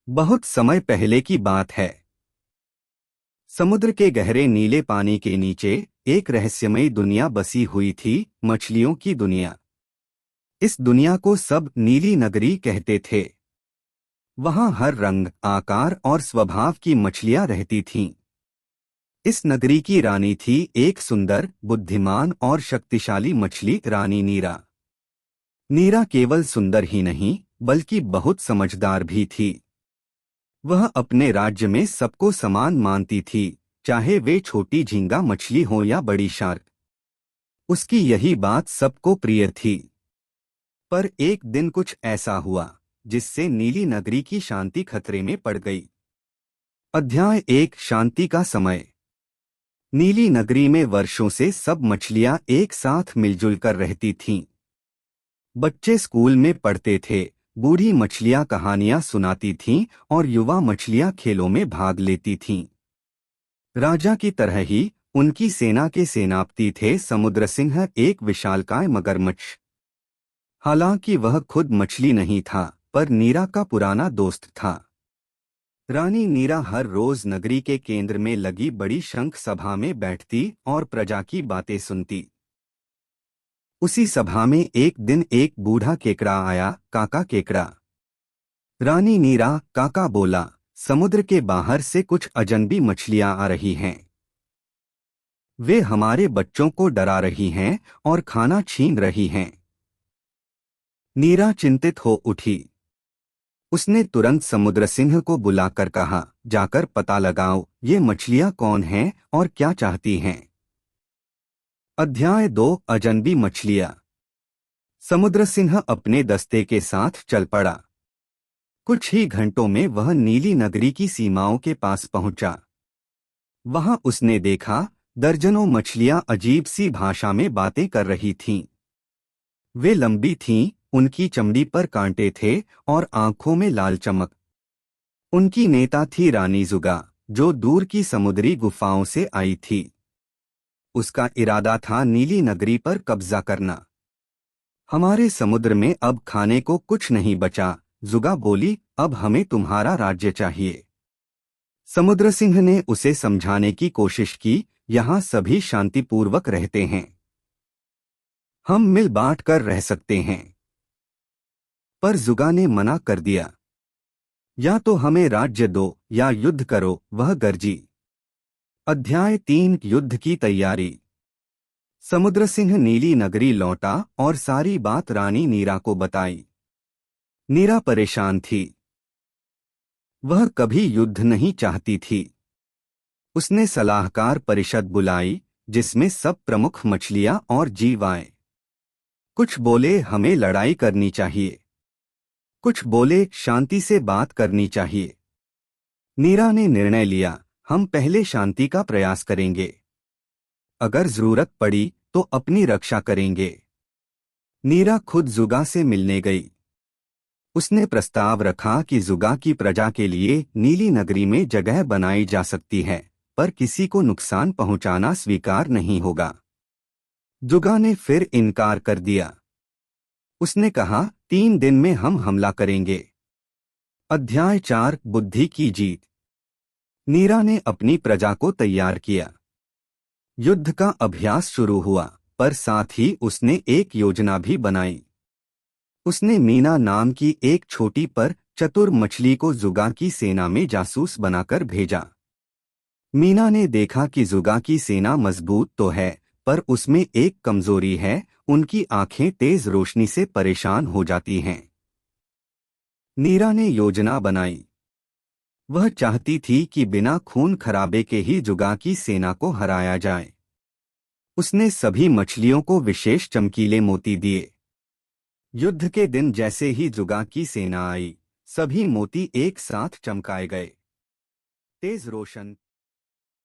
बहुत समय पहले की बात है। समुद्र के गहरे नीले पानी के नीचे एक रहस्यमयी दुनिया बसी हुई थी, मछलियों की दुनिया। इस दुनिया को सब नीली नगरी कहते थे। वहां हर रंग, आकार और स्वभाव की मछलियां रहती थीं। इस नगरी की रानी थी एक सुंदर, बुद्धिमान और शक्तिशाली मछली रानी नीरा। नीरा केवल सुंदर ही नहीं, बल्कि बहुत समझदार भी थी। वह अपने राज्य में सबको समान मानती थी, चाहे वे छोटी झींगा मछली हो या बड़ी शार्क। उसकी यही बात सबको प्रिय थी। पर एक दिन कुछ ऐसा हुआ जिससे नीली नगरी की शांति खतरे में पड़ गई। अध्याय 1, शांति का समय। नीली नगरी में वर्षों से सब मछलियां एक साथ मिलजुल कर रहती थीं। बच्चे स्कूल में पढ़ते थे, बूढ़ी मछलियां कहानियां सुनाती थीं और युवा मछलियां खेलों में भाग लेती थीं। राजा की तरह ही उनकी सेना के सेनापति थे समुद्र सिंह, एक विशालकाय मगरमच्छ। हालांकि वह खुद मछली नहीं था, पर नीरा का पुराना दोस्त था। रानी नीरा हर रोज नगरी के केंद्र में लगी बड़ी शंख सभा में बैठती और प्रजा की बातें सुनती। उसी सभा में एक दिन एक बूढ़ा केकड़ा आया। काका केकड़ा। रानी नीरा, काका बोला, समुद्र के बाहर से कुछ अजनबी मछलियां आ रही हैं। वे हमारे बच्चों को डरा रही हैं और खाना छीन रही हैं। नीरा चिंतित हो उठी। उसने तुरंत समुद्र सिंह को बुलाकर कहा, जाकर पता लगाओ ये मछलियां कौन हैं और क्या चाहती हैं। अध्याय 2, अजनबी मछलियां। समुद्र सिंह अपने दस्ते के साथ चल पड़ा। कुछ ही घंटों में वह नीली नगरी की सीमाओं के पास पहुंचा। वहां उसने देखा, दर्जनों मछलियां अजीब सी भाषा में बातें कर रही थीं। वे लंबी थीं, उनकी चमड़ी पर कांटे थे और आंखों में लाल चमक। उनकी नेता थी रानी जुगा, जो दूर की समुद्री गुफाओं से आई थी। उसका इरादा था नीली नगरी पर कब्जा करना। हमारे समुद्र में अब खाने को कुछ नहीं बचा, जुगा बोली, अब हमें तुम्हारा राज्य चाहिए। समुद्र सिंह ने उसे समझाने की कोशिश की, यहाँ सभी शांतिपूर्वक रहते हैं। हम मिल बांट कर रह सकते हैं। पर जुगा ने मना कर दिया। या तो हमें राज्य दो या युद्ध करो, वह गरजी। अध्याय 3, युद्ध की तैयारी। समुद्र सिंह नीली नगरी लौटा और सारी बात रानी नीरा को बताई। नीरा परेशान थी। वह कभी युद्ध नहीं चाहती थी। उसने सलाहकार परिषद बुलाई, जिसमें सब प्रमुख मछलियां और जीव आए। कुछ बोले हमें लड़ाई करनी चाहिए, कुछ बोले शांति से बात करनी चाहिए। नीरा ने निर्णय लिया, हम पहले शांति का प्रयास करेंगे। अगर जरूरत पड़ी तो अपनी रक्षा करेंगे। नीरा खुद जुगा से मिलने गई। उसने प्रस्ताव रखा कि जुगा की प्रजा के लिए नीली नगरी में जगह बनाई जा सकती है, पर किसी को नुकसान पहुंचाना स्वीकार नहीं होगा। जुगा ने फिर इनकार कर दिया। उसने कहा, 3 दिन में हम हमला करेंगे। अध्याय 4, बुद्धि की जीत। नीरा ने अपनी प्रजा को तैयार किया। युद्ध का अभ्यास शुरू हुआ, पर साथ ही उसने एक योजना भी बनाई। उसने मीना नाम की एक छोटी पर चतुर मछली को जुगा की सेना में जासूस बनाकर भेजा। मीना ने देखा कि जुगा की सेना मजबूत तो है, पर उसमें एक कमजोरी है, उनकी आंखें तेज रोशनी से परेशान हो जाती हैं। नीरा ने योजना बनाई। वह चाहती थी कि बिना खून खराबे के ही जुगा की सेना को हराया जाए। उसने सभी मछलियों को विशेष चमकीले मोती दिए। युद्ध के दिन जैसे ही जुगा की सेना आई, सभी मोती एक साथ चमकाए गए। तेज रोशन,